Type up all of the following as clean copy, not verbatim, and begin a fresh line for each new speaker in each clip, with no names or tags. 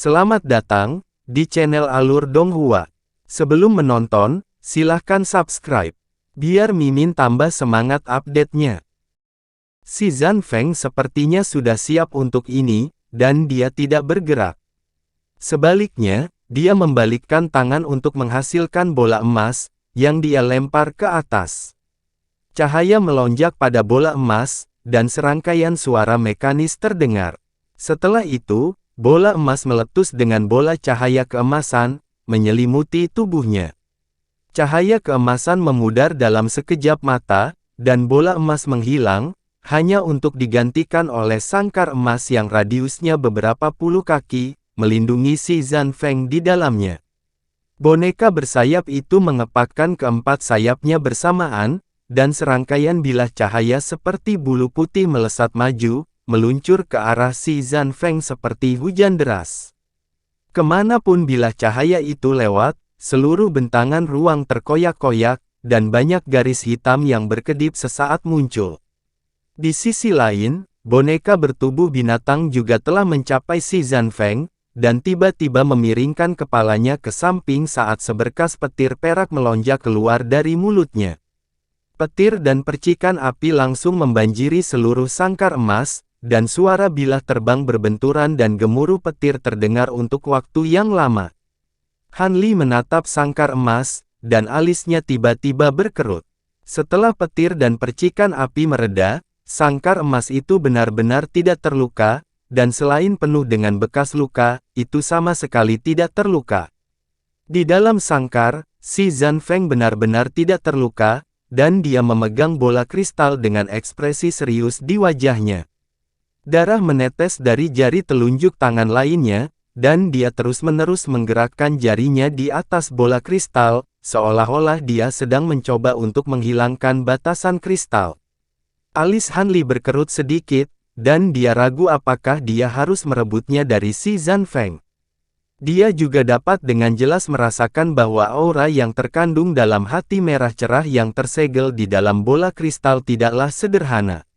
Selamat datang di channel Alur Donghua. Sebelum menonton, silahkan subscribe, biar Mimin tambah semangat update-nya. Si Zanfeng sepertinya sudah siap untuk ini, dan dia tidak bergerak. Sebaliknya, dia membalikkan tangan untuk menghasilkan bola emas, yang dia lempar ke atas. Cahaya melonjak pada bola emas, dan serangkaian suara mekanis terdengar. Setelah itu, bola emas meletus dengan bola cahaya keemasan, menyelimuti tubuhnya. Cahaya keemasan memudar dalam sekejap mata, dan bola emas menghilang, hanya untuk digantikan oleh sangkar emas yang radiusnya beberapa puluh kaki, melindungi si Zanfeng di dalamnya. Boneka bersayap itu mengepakkan keempat sayapnya bersamaan, dan serangkaian bilah cahaya seperti bulu putih melesat maju, meluncur ke arah si Zanfeng seperti hujan deras. Kemanapun bilah cahaya itu lewat, seluruh bentangan ruang terkoyak-koyak, dan banyak garis hitam yang berkedip sesaat muncul. Di sisi lain, boneka bertubuh binatang juga telah mencapai si Zanfeng, dan tiba-tiba memiringkan kepalanya ke samping saat seberkas petir perak melonjak keluar dari mulutnya. Petir dan percikan api langsung membanjiri seluruh sangkar emas, dan suara bilah terbang berbenturan dan gemuruh petir terdengar untuk waktu yang lama. Han Li menatap sangkar emas, dan alisnya tiba-tiba berkerut. Setelah petir dan percikan api mereda, sangkar emas itu benar-benar tidak terluka, dan selain penuh dengan bekas luka, itu sama sekali tidak terluka. Di dalam sangkar, si Zanfeng benar-benar tidak terluka, dan dia memegang bola kristal dengan ekspresi serius di wajahnya. Darah menetes dari jari telunjuk tangan lainnya, dan dia terus-menerus menggerakkan jarinya di atas bola kristal, seolah-olah dia sedang mencoba untuk menghilangkan batasan kristal. Alis Han Li berkerut sedikit, dan dia ragu apakah dia harus merebutnya dari si Zanfeng. Dia juga dapat dengan jelas merasakan bahwa aura yang terkandung dalam hati merah cerah yang tersegel di dalam bola kristal tidaklah sederhana.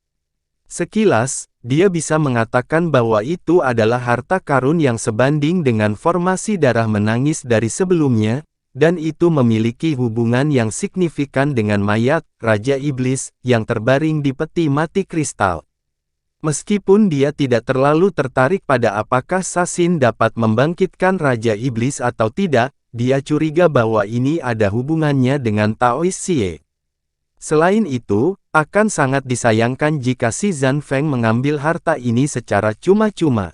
Sekilas, dia bisa mengatakan bahwa itu adalah harta karun yang sebanding dengan formasi darah menangis dari sebelumnya, dan itu memiliki hubungan yang signifikan dengan mayat, Raja Iblis, yang terbaring di peti mati kristal. Meskipun dia tidak terlalu tertarik pada apakah Sasin dapat membangkitkan Raja Iblis atau tidak, dia curiga bahwa ini ada hubungannya dengan Taois Xie. Selain itu, akan sangat disayangkan jika si Zanfeng mengambil harta ini secara cuma-cuma.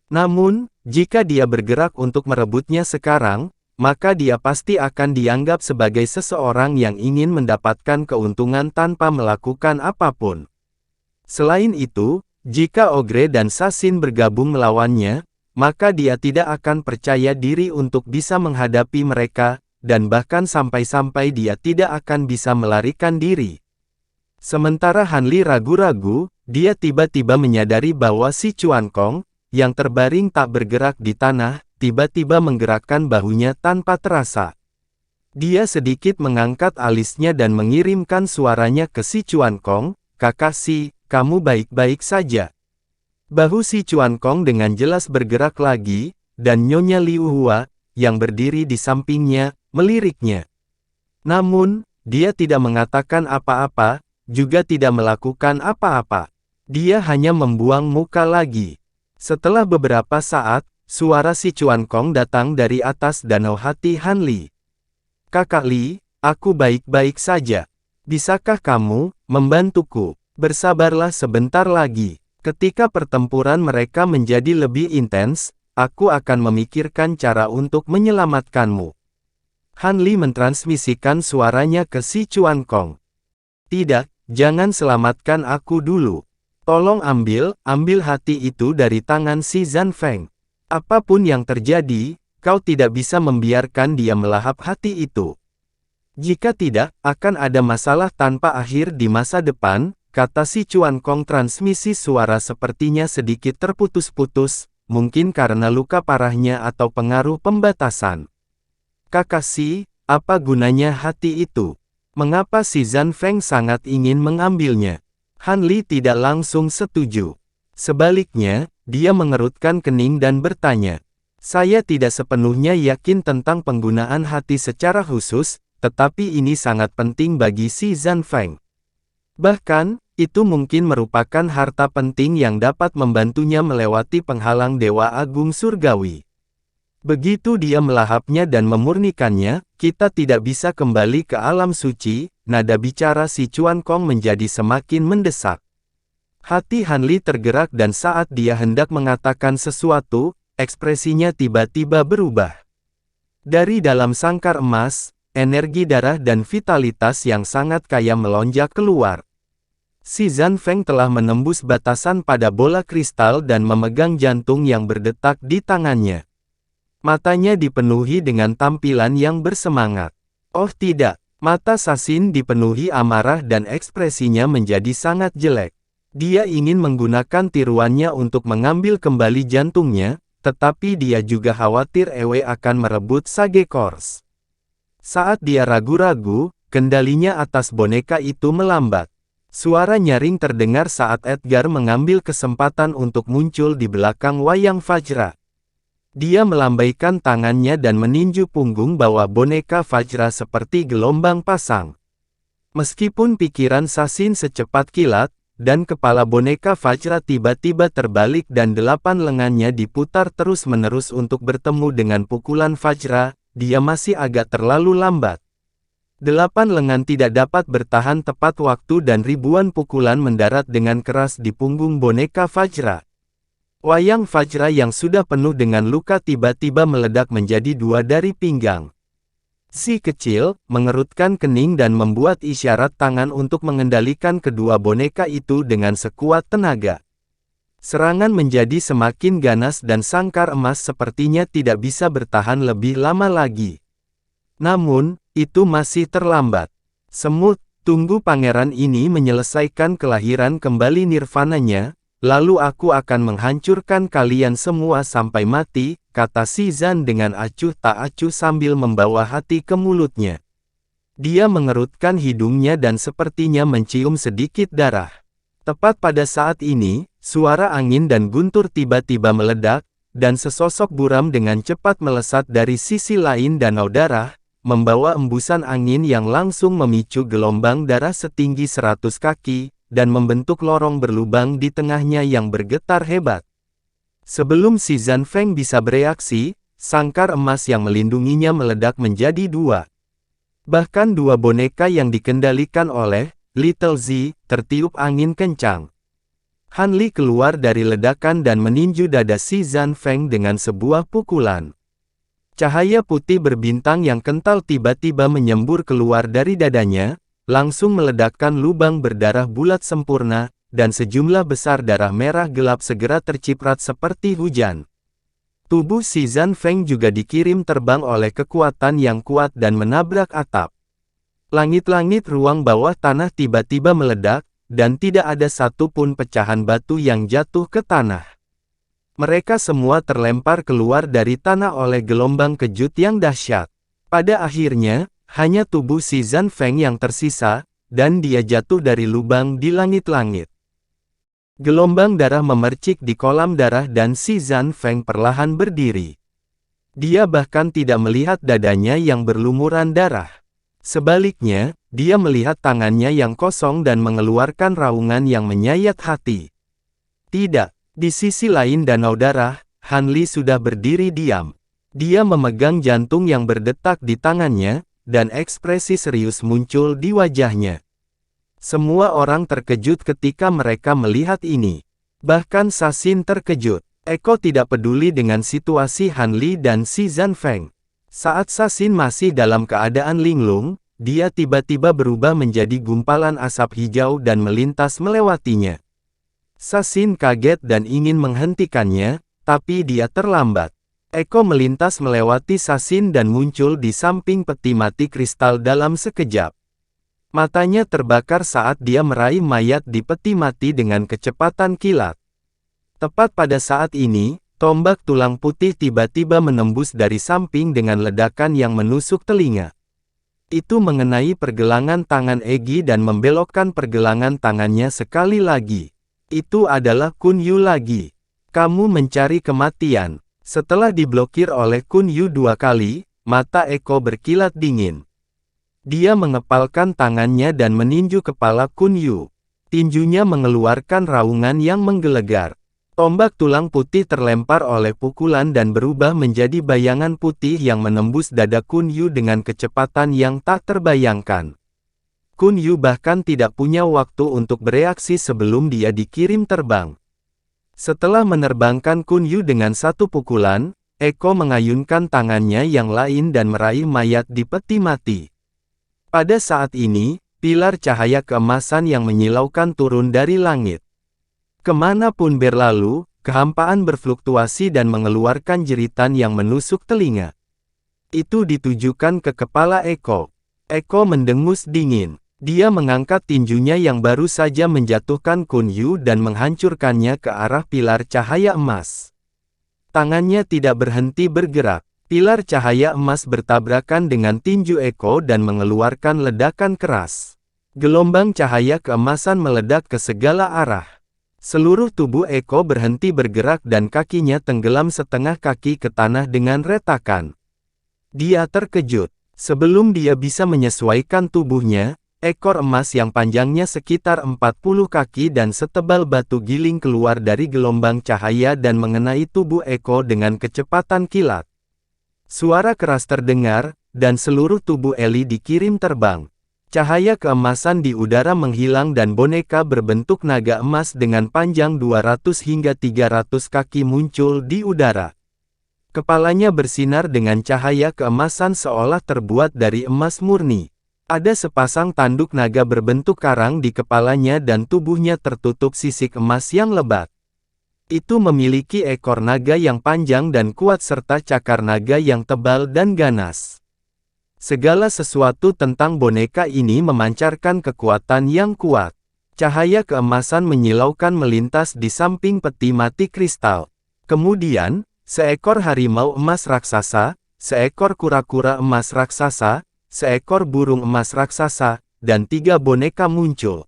Namun, jika dia bergerak untuk merebutnya sekarang, maka dia pasti akan dianggap sebagai seseorang yang ingin mendapatkan keuntungan tanpa melakukan apapun. Selain itu, jika Ogre dan Sasin bergabung melawannya, maka dia tidak akan percaya diri untuk bisa menghadapi mereka, dan bahkan sampai-sampai dia tidak akan bisa melarikan diri. Sementara Han Li ragu-ragu, dia tiba-tiba menyadari bahwa si Chuan Kong, yang terbaring tak bergerak di tanah, tiba-tiba menggerakkan bahunya tanpa terasa. Dia sedikit mengangkat alisnya dan mengirimkan suaranya ke si Chuan Kong, "Kakak Si, kamu baik-baik saja?" Bahu si Chuan Kong dengan jelas bergerak lagi, dan Nyonya Liu Hua, yang berdiri di sampingnya, meliriknya. Namun, dia tidak mengatakan apa-apa, juga tidak melakukan apa-apa. Dia hanya membuang muka lagi. Setelah beberapa saat, suara si Chuan Kong datang dari atas danau hati Han Li. "Kakak Li, aku baik-baik saja. Bisakah kamu membantuku? Bersabarlah sebentar lagi. Ketika pertempuran mereka menjadi lebih intens, aku akan memikirkan cara untuk menyelamatkanmu." Han Li mentransmisikan suaranya ke si Chuan Kong. "Tidak, jangan selamatkan aku dulu. Tolong ambil hati itu dari tangan si Zanfeng. Apapun yang terjadi, kau tidak bisa membiarkan dia melahap hati itu. Jika tidak, akan ada masalah tanpa akhir di masa depan," kata si Chuan Kong. Transmisi suara sepertinya sedikit terputus-putus, mungkin karena luka parahnya atau pengaruh pembatasan. "Kakak Si, apa gunanya hati itu? Mengapa si Zanfeng sangat ingin mengambilnya?" Han Li tidak langsung setuju. Sebaliknya, dia mengerutkan kening dan bertanya, Saya tidak sepenuhnya yakin tentang penggunaan hati secara khusus, tetapi ini sangat penting bagi si Zanfeng. Bahkan, itu mungkin merupakan harta penting yang dapat membantunya melewati penghalang Dewa Agung Surgawi. Begitu dia melahapnya dan memurnikannya, kita tidak bisa kembali ke alam suci. Nada bicara si Chuan Kong menjadi semakin mendesak. Hati Han Li tergerak dan saat dia hendak mengatakan sesuatu, ekspresinya tiba-tiba berubah. Dari dalam sangkar emas, energi darah dan vitalitas yang sangat kaya melonjak keluar. Si Zanfeng telah menembus batasan pada bola kristal dan memegang jantung yang berdetak di tangannya. Matanya dipenuhi dengan tampilan yang bersemangat. Oh tidak, mata Sasin dipenuhi amarah dan ekspresinya menjadi sangat jelek. Dia ingin menggunakan tiruannya untuk mengambil kembali jantungnya, tetapi dia juga khawatir Ewe akan merebut Sage Course. Saat dia ragu-ragu, kendalinya atas boneka itu melambat. Suara nyaring terdengar saat Edgar mengambil kesempatan untuk muncul di belakang Wayang Fajra. Dia melambaikan tangannya dan meninju punggung bawah boneka Fajra seperti gelombang pasang. Meskipun pikiran Sasin secepat kilat, dan kepala boneka Fajra tiba-tiba terbalik dan 8 lengannya diputar terus-menerus untuk bertemu dengan pukulan Fajra, dia masih agak terlalu lambat. 8 lengan tidak dapat bertahan tepat waktu dan ribuan pukulan mendarat dengan keras di punggung boneka Fajra. Wayang Fajra yang sudah penuh dengan luka tiba-tiba meledak menjadi 2 dari pinggang. Si kecil mengerutkan kening dan membuat isyarat tangan untuk mengendalikan kedua boneka itu dengan sekuat tenaga. Serangan menjadi semakin ganas dan sangkar emas sepertinya tidak bisa bertahan lebih lama lagi. Namun, itu masih terlambat. Semut, tunggu pangeran ini menyelesaikan kelahiran kembali nirvananya, lalu aku akan menghancurkan kalian semua sampai mati, kata si Zan dengan acuh tak acuh sambil membawa hati ke mulutnya. Dia mengerutkan hidungnya dan sepertinya mencium sedikit darah. Tepat pada saat ini, suara angin dan guntur tiba-tiba meledak, dan sesosok buram dengan cepat melesat dari sisi lain danau darah, membawa embusan angin yang langsung memicu gelombang darah setinggi 100 kaki, dan membentuk lorong berlubang di tengahnya yang bergetar hebat. Sebelum si Zanfeng bisa bereaksi, sangkar emas yang melindunginya meledak menjadi 2. Bahkan 2 boneka yang dikendalikan oleh Little Z tertiup angin kencang. Han Li keluar dari ledakan dan meninju dada si Zanfeng dengan sebuah pukulan. Cahaya putih berbintang yang kental tiba-tiba menyembur keluar dari dadanya, langsung meledakkan lubang berdarah bulat sempurna, dan sejumlah besar darah merah gelap segera terciprat seperti hujan. Tubuh si Zanfeng juga dikirim terbang oleh kekuatan yang kuat dan menabrak atap. Langit-langit ruang bawah tanah tiba-tiba meledak, dan tidak ada satupun pecahan batu yang jatuh ke tanah. Mereka semua terlempar keluar dari tanah oleh gelombang kejut yang dahsyat. Pada akhirnya, hanya tubuh si Zanfeng yang tersisa, dan dia jatuh dari lubang di langit-langit. Gelombang darah memercik di kolam darah dan si Zanfeng perlahan berdiri. Dia bahkan tidak melihat dadanya yang berlumuran darah. Sebaliknya, dia melihat tangannya yang kosong dan mengeluarkan raungan yang menyayat hati. Tidak, di sisi lain danau darah, Han Li sudah berdiri diam. Dia memegang jantung yang berdetak di tangannya, dan ekspresi serius muncul di wajahnya. Semua orang terkejut ketika mereka melihat ini. Bahkan Sasin terkejut. Eko tidak peduli dengan situasi Han Li dan si Zanfeng. Saat Sasin masih dalam keadaan linglung, dia tiba-tiba berubah menjadi gumpalan asap hijau dan melintas melewatinya. Sasin kaget dan ingin menghentikannya, tapi dia terlambat. Eko melintas melewati Sasin dan muncul di samping peti mati kristal dalam sekejap. Matanya terbakar saat dia meraih mayat di peti mati dengan kecepatan kilat. Tepat pada saat ini, tombak tulang putih tiba-tiba menembus dari samping dengan ledakan yang menusuk telinga. Itu mengenai pergelangan tangan Egi dan membelokkan pergelangan tangannya sekali lagi. Itu adalah Kun Yu lagi. Kamu mencari kematian. Setelah diblokir oleh Kun Yu 2 kali, mata Eko berkilat dingin. Dia mengepalkan tangannya dan meninju kepala Kun Yu. Tinjunya mengeluarkan raungan yang menggelegar. Tombak tulang putih terlempar oleh pukulan dan berubah menjadi bayangan putih yang menembus dada Kun Yu dengan kecepatan yang tak terbayangkan. Kun Yu bahkan tidak punya waktu untuk bereaksi sebelum dia dikirim terbang. Setelah menerbangkan Kun Yu dengan satu pukulan, Eko mengayunkan tangannya yang lain dan meraih mayat di peti mati. Pada saat ini, pilar cahaya keemasan yang menyilaukan turun dari langit. Kemanapun berlalu, kehampaan berfluktuasi dan mengeluarkan jeritan yang menusuk telinga. Itu ditujukan ke kepala Eko. Eko mendengus dingin. Dia mengangkat tinjunya yang baru saja menjatuhkan Kun Yu dan menghancurkannya ke arah pilar cahaya emas. Tangannya tidak berhenti bergerak. Pilar cahaya emas bertabrakan dengan tinju Eko dan mengeluarkan ledakan keras. Gelombang cahaya keemasan meledak ke segala arah. Seluruh tubuh Eko berhenti bergerak dan kakinya tenggelam setengah kaki ke tanah dengan retakan. Dia terkejut. Sebelum dia bisa menyesuaikan tubuhnya, ekor emas yang panjangnya sekitar 40 kaki dan setebal batu giling keluar dari gelombang cahaya dan mengenai tubuh Eko dengan kecepatan kilat. Suara keras terdengar, dan seluruh tubuh Eli dikirim terbang. Cahaya keemasan di udara menghilang dan boneka berbentuk naga emas dengan panjang 200 hingga 300 kaki muncul di udara. Kepalanya bersinar dengan cahaya keemasan seolah terbuat dari emas murni. Ada sepasang tanduk naga berbentuk karang di kepalanya dan tubuhnya tertutup sisik emas yang lebat. Itu memiliki ekor naga yang panjang dan kuat serta cakar naga yang tebal dan ganas. Segala sesuatu tentang boneka ini memancarkan kekuatan yang kuat. Cahaya keemasan menyilaukan melintas di samping peti mati kristal. Kemudian, seekor harimau emas raksasa, seekor kura-kura emas raksasa, seekor burung emas raksasa, dan 3 boneka muncul.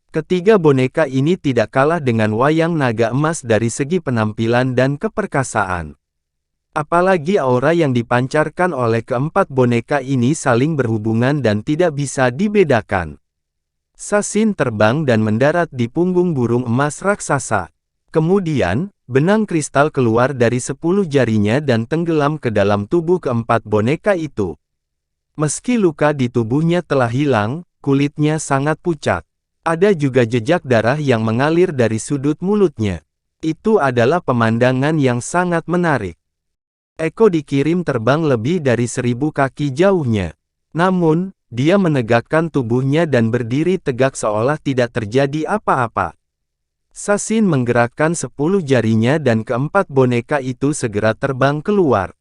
Ketiga boneka ini tidak kalah dengan wayang naga emas dari segi penampilan dan keperkasaan. Apalagi aura yang dipancarkan oleh keempat boneka ini saling berhubungan dan tidak bisa dibedakan. Sasin terbang dan mendarat di punggung burung emas raksasa. Kemudian, benang kristal keluar dari 10 jarinya dan tenggelam ke dalam tubuh keempat boneka itu. Meski luka di tubuhnya telah hilang, kulitnya sangat pucat. Ada juga jejak darah yang mengalir dari sudut mulutnya. Itu adalah pemandangan yang sangat menarik. Eko dikirim terbang lebih dari 1000 kaki jauhnya. Namun, dia menegakkan tubuhnya dan berdiri tegak seolah tidak terjadi apa-apa. Sasin menggerakkan 10 jarinya dan keempat boneka itu segera terbang keluar.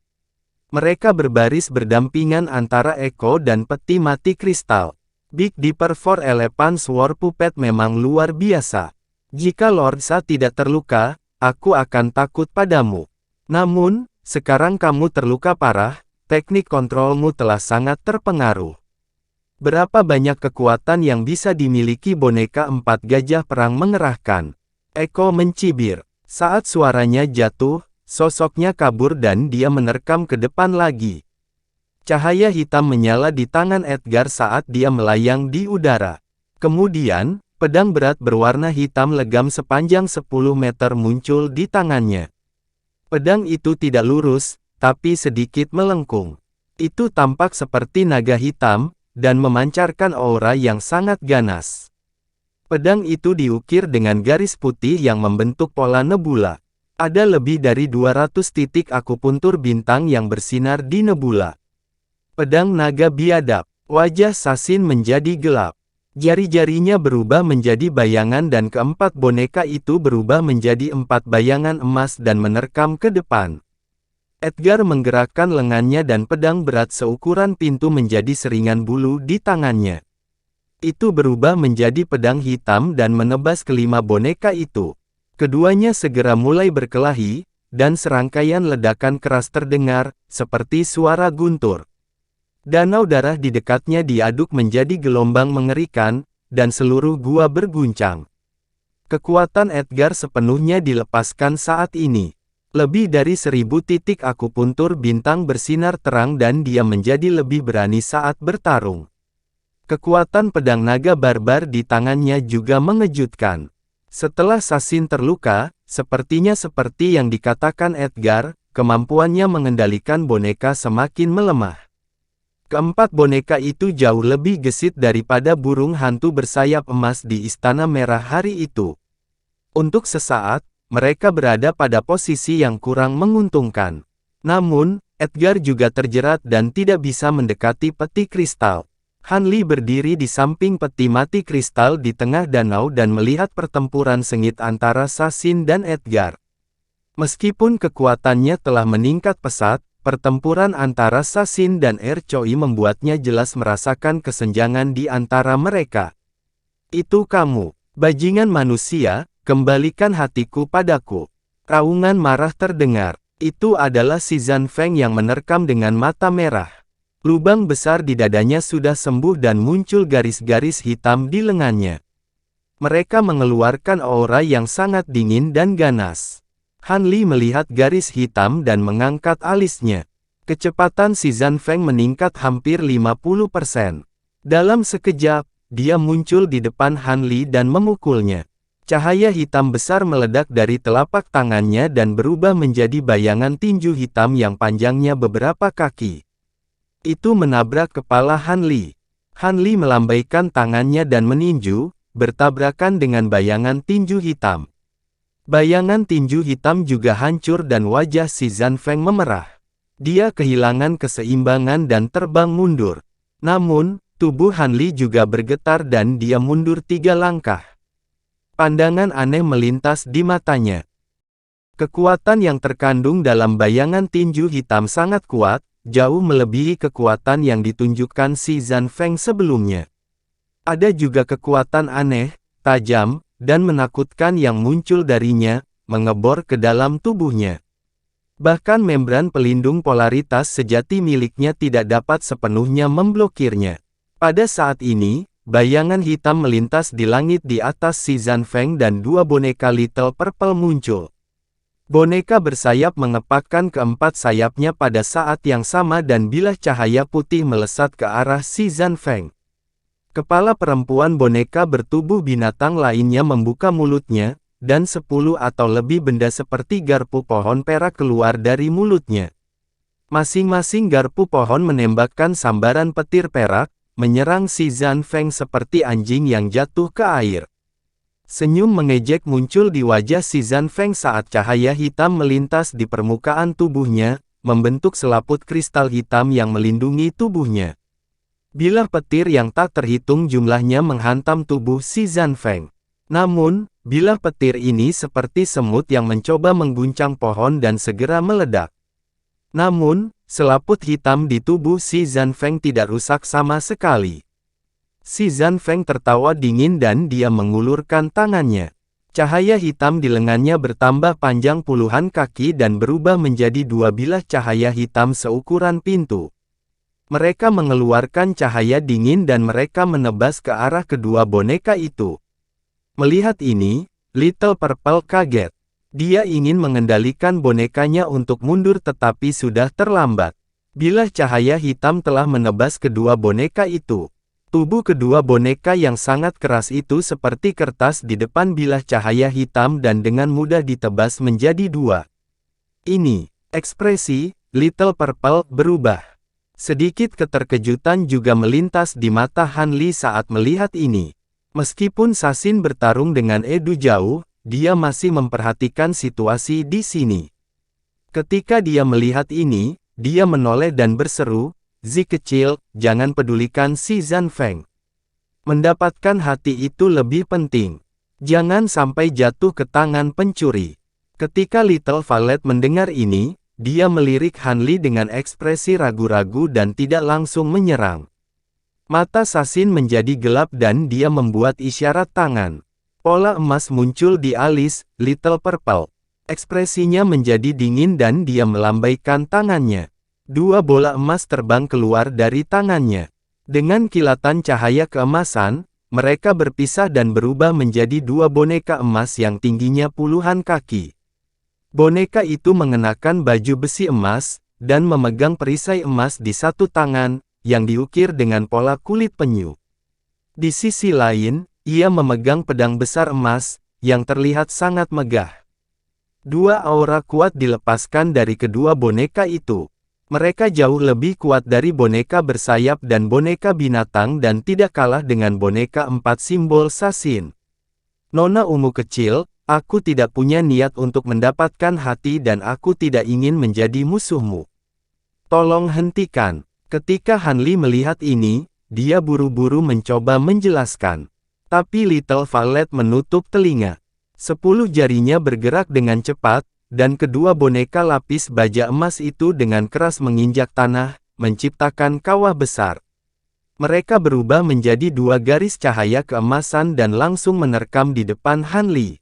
Mereka berbaris berdampingan antara Eko dan peti mati kristal. Big Dipper for Elephants War Puppet memang luar biasa. Jika Lord Sa tidak terluka, aku akan takut padamu. Namun, sekarang kamu terluka parah, teknik kontrolmu telah sangat terpengaruh. Berapa banyak kekuatan yang bisa dimiliki boneka 4 gajah perang mengerahkan? Eko mencibir. Saat suaranya jatuh, sosoknya kabur dan dia menerkam ke depan lagi. Cahaya hitam menyala di tangan Edgar saat dia melayang di udara. Kemudian, pedang berat berwarna hitam legam sepanjang 10 meter muncul di tangannya. Pedang itu tidak lurus, tapi sedikit melengkung. Itu tampak seperti naga hitam, dan memancarkan aura yang sangat ganas. Pedang itu diukir dengan garis putih yang membentuk pola nebula. Ada lebih dari 200 titik akupuntur bintang yang bersinar di nebula. Pedang naga biadab. Wajah Sasin menjadi gelap. Jari-jarinya berubah menjadi bayangan dan keempat boneka itu berubah menjadi 4 bayangan emas dan menerkam ke depan. Edgar menggerakkan lengannya dan pedang berat seukuran pintu menjadi seringan bulu di tangannya. Itu berubah menjadi pedang hitam dan menebas kelima boneka itu. Keduanya segera mulai berkelahi, dan serangkaian ledakan keras terdengar, seperti suara guntur. Danau darah di dekatnya diaduk menjadi gelombang mengerikan, dan seluruh gua berguncang. Kekuatan Edgar sepenuhnya dilepaskan saat ini. Lebih dari 1000 titik akupuntur bintang bersinar terang dan dia menjadi lebih berani saat bertarung. Kekuatan pedang naga barbar di tangannya juga mengejutkan. Setelah Sasin terluka, sepertinya seperti yang dikatakan Edgar, kemampuannya mengendalikan boneka semakin melemah. Keempat boneka itu jauh lebih gesit daripada burung hantu bersayap emas di Istana Merah hari itu. Untuk sesaat, mereka berada pada posisi yang kurang menguntungkan. Namun, Edgar juga terjerat dan tidak bisa mendekati peti kristal. Han Li berdiri di samping peti mati kristal di tengah danau dan melihat pertempuran sengit antara Sasin dan Edgar. Meskipun kekuatannya telah meningkat pesat, pertempuran antara Sasin dan Choi membuatnya jelas merasakan kesenjangan di antara mereka. Itu kamu, bajingan manusia, kembalikan hatiku padaku. Raungan marah terdengar. Itu adalah si Zan Feng yang menerkam dengan mata merah. Lubang besar di dadanya sudah sembuh dan muncul garis-garis hitam di lengannya. Mereka mengeluarkan aura yang sangat dingin dan ganas. Han Li melihat garis hitam dan mengangkat alisnya. Kecepatan si Zan Feng meningkat hampir 50%. Dalam sekejap, dia muncul di depan Han Li dan memukulnya. Cahaya hitam besar meledak dari telapak tangannya dan berubah menjadi bayangan tinju hitam yang panjangnya beberapa kaki. Itu menabrak kepala Han Li. Han Li melambaikan tangannya dan meninju, bertabrakan dengan bayangan tinju hitam. Bayangan tinju hitam juga hancur dan wajah si Zan Feng memerah. Dia kehilangan keseimbangan dan terbang mundur. Namun, tubuh Han Li juga bergetar dan dia mundur 3 langkah. Pandangan aneh melintas di matanya. Kekuatan yang terkandung dalam bayangan tinju hitam sangat kuat, jauh melebihi kekuatan yang ditunjukkan si Zan Feng sebelumnya. Ada juga kekuatan aneh, tajam, dan menakutkan yang muncul darinya, mengebor ke dalam tubuhnya. Bahkan membran pelindung polaritas sejati miliknya tidak dapat sepenuhnya memblokirnya. Pada saat ini, bayangan hitam melintas di langit di atas si Zan Feng dan 2 boneka Little Purple muncul. Boneka bersayap mengepakkan keempat sayapnya pada saat yang sama dan bilah cahaya putih melesat ke arah si Zan Feng. Kepala perempuan boneka bertubuh binatang lainnya membuka mulutnya, dan 10 atau lebih benda seperti garpu pohon perak keluar dari mulutnya. Masing-masing garpu pohon menembakkan sambaran petir perak, menyerang si Zan Feng seperti anjing yang jatuh ke air. Senyum mengejek muncul di wajah si Zan Feng saat cahaya hitam melintas di permukaan tubuhnya, membentuk selaput kristal hitam yang melindungi tubuhnya. Bilah petir yang tak terhitung jumlahnya menghantam tubuh si Zan Feng. Namun, bilah petir ini seperti semut yang mencoba mengguncang pohon dan segera meledak. Namun, selaput hitam di tubuh si Zan Feng tidak rusak sama sekali. Si Zan Feng tertawa dingin dan dia mengulurkan tangannya. Cahaya hitam di lengannya bertambah panjang puluhan kaki dan berubah menjadi 2 bilah cahaya hitam seukuran pintu. Mereka mengeluarkan cahaya dingin dan mereka menebas ke arah kedua boneka itu. Melihat ini, Little Purple kaget. Dia ingin mengendalikan bonekanya untuk mundur tetapi sudah terlambat. Bilah cahaya hitam telah menebas kedua boneka itu. Tubuh kedua boneka yang sangat keras itu seperti kertas di depan bilah cahaya hitam dan dengan mudah ditebas menjadi 2. Ini, ekspresi Little Purple berubah. Sedikit keterkejutan juga melintas di mata Han Li saat melihat ini. Meskipun Sasin bertarung dengan Edu jauh, dia masih memperhatikan situasi di sini. Ketika dia melihat ini, dia menoleh dan berseru, "Zi kecil, jangan pedulikan si Zan Feng. Mendapatkan hati itu lebih penting. Jangan sampai jatuh ke tangan pencuri." Ketika Little Violet mendengar ini, dia melirik Han Li dengan ekspresi ragu-ragu dan tidak langsung menyerang. Mata Sasin menjadi gelap dan dia membuat isyarat tangan. Pola emas muncul di alis Little Purple. Ekspresinya menjadi dingin dan dia melambaikan tangannya. 2 bola emas terbang keluar dari tangannya. Dengan kilatan cahaya keemasan, mereka berpisah dan berubah menjadi 2 boneka emas yang tingginya puluhan kaki. Boneka itu mengenakan baju besi emas, dan memegang perisai emas di satu tangan, yang diukir dengan pola kulit penyu. Di sisi lain, ia memegang pedang besar emas, yang terlihat sangat megah. Dua aura kuat dilepaskan dari kedua boneka itu. Mereka jauh lebih kuat dari boneka bersayap dan boneka binatang dan tidak kalah dengan boneka empat simbol Sasin. Nona ungu kecil, aku tidak punya niat untuk mendapatkan hati dan aku tidak ingin menjadi musuhmu. Tolong hentikan. Ketika Hanli melihat ini, dia buru-buru mencoba menjelaskan. Tapi Little Violet menutup telinga. 10 jarinya bergerak dengan cepat, dan kedua boneka lapis baja emas itu dengan keras menginjak tanah, menciptakan kawah besar. Mereka berubah menjadi dua garis cahaya keemasan dan langsung menerkam di depan Hanli.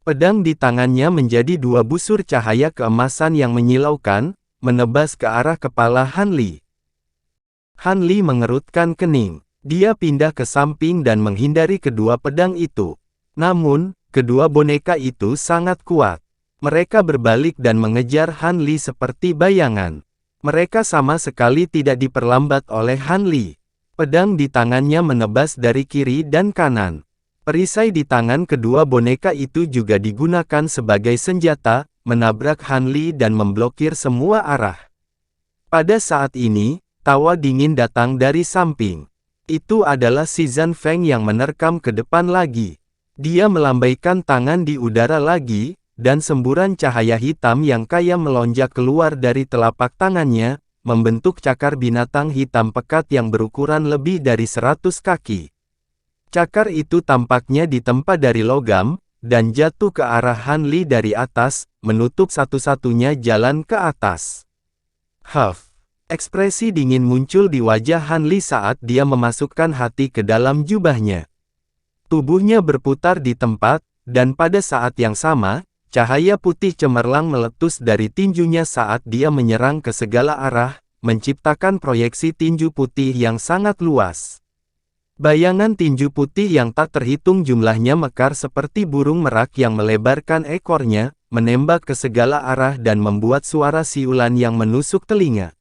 Pedang di tangannya menjadi dua busur cahaya keemasan yang menyilaukan, menebas ke arah kepala Hanli. Hanli mengerutkan kening. Dia pindah ke samping dan menghindari kedua pedang itu. Namun, kedua boneka itu sangat kuat. Mereka berbalik dan mengejar Hanli seperti bayangan. Mereka sama sekali tidak diperlambat oleh Hanli. Pedang di tangannya menebas dari kiri dan kanan. Perisai di tangan kedua boneka itu juga digunakan sebagai senjata, menabrak Hanli dan memblokir semua arah. Pada saat ini, tawa dingin datang dari samping. Itu adalah Si Zanfeng yang menerkam ke depan lagi. Dia melambaikan tangan di udara lagi, dan semburan cahaya hitam yang kaya melonjak keluar dari telapak tangannya, membentuk cakar binatang hitam pekat yang berukuran lebih dari 100 kaki. Cakar itu tampaknya ditempa dari logam, dan jatuh ke arah Hanli dari atas, menutup satu-satunya jalan ke atas. Huff! Ekspresi dingin muncul di wajah Hanli saat dia memasukkan hati ke dalam jubahnya. Tubuhnya berputar di tempat, dan pada saat yang sama, cahaya putih cemerlang meletus dari tinjunya saat dia menyerang ke segala arah, menciptakan proyeksi tinju putih yang sangat luas. Bayangan tinju putih yang tak terhitung jumlahnya mekar seperti burung merak yang melebarkan ekornya, menembak ke segala arah dan membuat suara siulan yang menusuk telinga.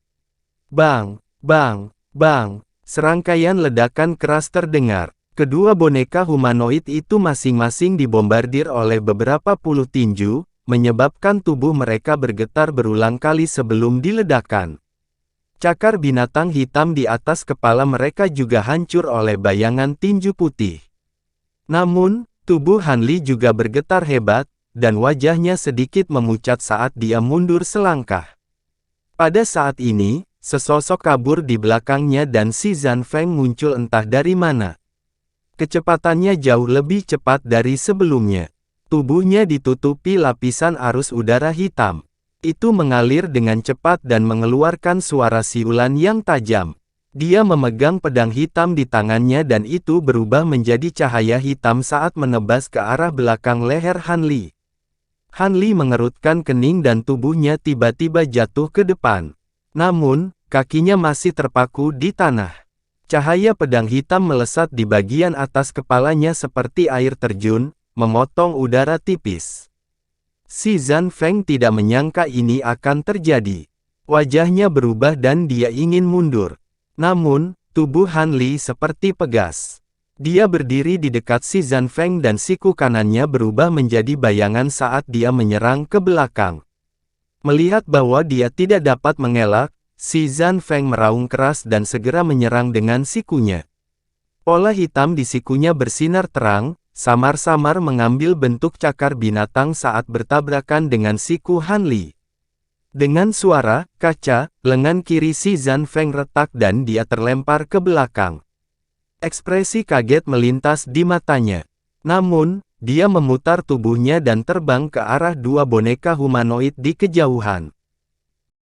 Bang, bang, bang, serangkaian ledakan keras terdengar. Kedua boneka humanoid itu masing-masing dibombardir oleh beberapa puluh tinju, menyebabkan tubuh mereka bergetar berulang kali sebelum diledakkan. Cakar binatang hitam di atas kepala mereka juga hancur oleh bayangan tinju putih. Namun, tubuh Hanli juga bergetar hebat, dan wajahnya sedikit memucat saat dia mundur selangkah. Pada saat ini, sesosok kabur di belakangnya dan Si Zanfeng muncul entah dari mana. Kecepatannya jauh lebih cepat dari sebelumnya. Tubuhnya ditutupi lapisan arus udara hitam. Itu mengalir dengan cepat dan mengeluarkan suara siulan yang tajam. Dia memegang pedang hitam di tangannya dan itu berubah menjadi cahaya hitam saat menebas ke arah belakang leher Hanli. Hanli mengerutkan kening dan tubuhnya tiba-tiba jatuh ke depan. Namun, kakinya masih terpaku di tanah. Cahaya pedang hitam melesat di bagian atas kepalanya seperti air terjun, memotong udara tipis. Si Zanfeng tidak menyangka ini akan terjadi. Wajahnya berubah dan dia ingin mundur. Namun, tubuh Hanli seperti pegas. Dia berdiri di dekat Si Zanfeng dan siku kanannya berubah menjadi bayangan saat dia menyerang ke belakang. Melihat bahwa dia tidak dapat mengelak, Si Zanfeng meraung keras dan segera menyerang dengan sikunya. Pola hitam di sikunya bersinar terang, samar-samar mengambil bentuk cakar binatang saat bertabrakan dengan siku Hanli. Dengan suara kaca, lengan kiri Si Zanfeng retak dan dia terlempar ke belakang. Ekspresi kaget melintas di matanya. Namun, dia memutar tubuhnya dan terbang ke arah dua boneka humanoid di kejauhan.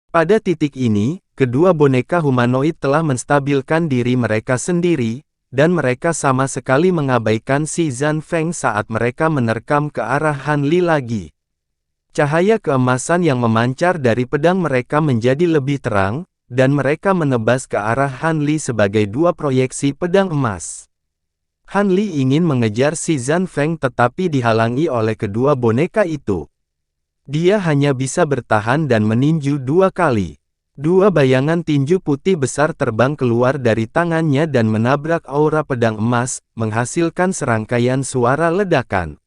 Pada titik ini, kedua boneka humanoid telah menstabilkan diri mereka sendiri, dan mereka sama sekali mengabaikan Si Zanfeng saat mereka menerkam ke arah Hanli lagi. Cahaya keemasan yang memancar dari pedang mereka menjadi lebih terang, dan mereka menebas ke arah Hanli sebagai dua proyeksi pedang emas. Hanli ingin mengejar Si Zanfeng tetapi dihalangi oleh kedua boneka itu. Dia hanya bisa bertahan dan meninju 2 kali. 2 bayangan tinju putih besar terbang keluar dari tangannya dan menabrak aura pedang emas, menghasilkan serangkaian suara ledakan.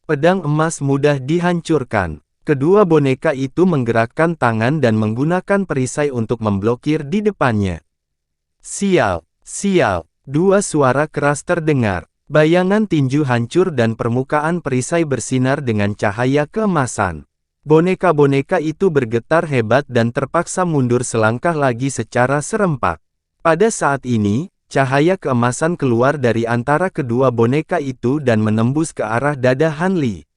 Pedang emas mudah dihancurkan. Kedua boneka itu menggerakkan tangan dan menggunakan perisai untuk memblokir di depannya. Sial, sial, 2 suara keras terdengar. Bayangan tinju hancur dan permukaan perisai bersinar dengan cahaya keemasan. Boneka-boneka itu bergetar hebat dan terpaksa mundur selangkah lagi secara serempak. Pada saat ini, cahaya keemasan keluar dari antara kedua boneka itu dan menembus ke arah dada Han Li.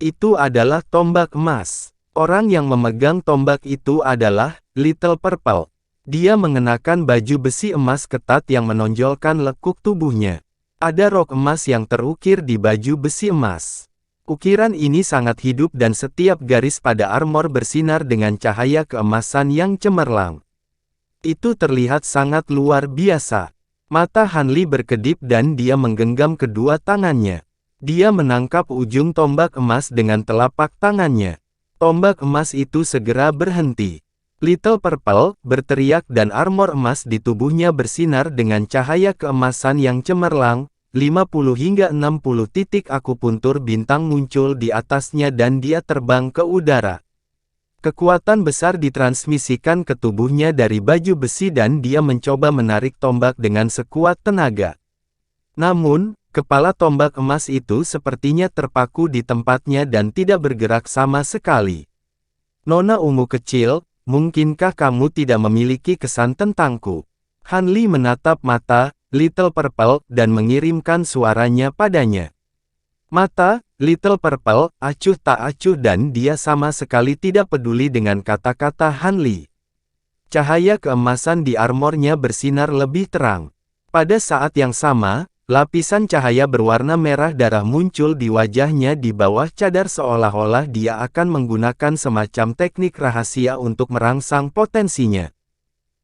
Itu adalah tombak emas. Orang yang memegang tombak itu adalah Little Purple. Dia mengenakan baju besi emas ketat yang menonjolkan lekuk tubuhnya. Ada rok emas yang terukir di baju besi emas. Ukiran ini sangat hidup dan setiap garis pada armor bersinar dengan cahaya keemasan yang cemerlang. Itu terlihat sangat luar biasa. Mata Han Li berkedip dan dia menggenggam kedua tangannya. Dia menangkap ujung tombak emas dengan telapak tangannya. Tombak emas itu segera berhenti. Little Purple berteriak dan armor emas di tubuhnya bersinar dengan cahaya keemasan yang cemerlang. 50 hingga 60 titik akupuntur bintang muncul di atasnya dan dia terbang ke udara. Kekuatan besar ditransmisikan ke tubuhnya dari baju besi dan dia mencoba menarik tombak dengan sekuat tenaga. Namun, kepala tombak emas itu sepertinya terpaku di tempatnya dan tidak bergerak sama sekali. Nona ungu kecil, mungkinkah kamu tidak memiliki kesan tentangku? Han Li menatap mata Little Purple dan mengirimkan suaranya padanya. Mata Little Purple acuh tak acuh dan dia sama sekali tidak peduli dengan kata-kata Han Li. Cahaya keemasan di armornya bersinar lebih terang. Pada saat yang sama, lapisan cahaya berwarna merah darah muncul di wajahnya di bawah cadar seolah-olah dia akan menggunakan semacam teknik rahasia untuk merangsang potensinya.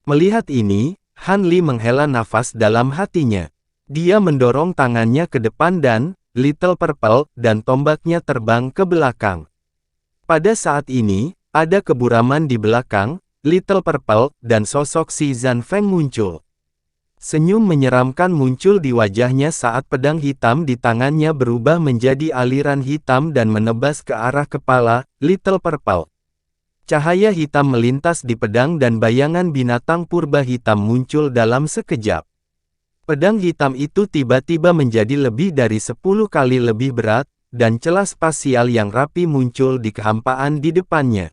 Melihat ini, Han Li menghela nafas dalam hatinya. Dia mendorong tangannya ke depan dan, Little Purple, dan tombaknya terbang ke belakang. Pada saat ini, ada keburaman di belakang, Little Purple, dan sosok si Zanfeng muncul. Senyum menyeramkan muncul di wajahnya saat pedang hitam di tangannya berubah menjadi aliran hitam dan menebas ke arah kepala Little Purple. Cahaya hitam melintas di pedang dan bayangan binatang purba hitam muncul dalam sekejap. Pedang hitam itu tiba-tiba menjadi lebih dari 10 kali lebih berat, dan celah spasial yang rapi muncul di kehampaan di depannya.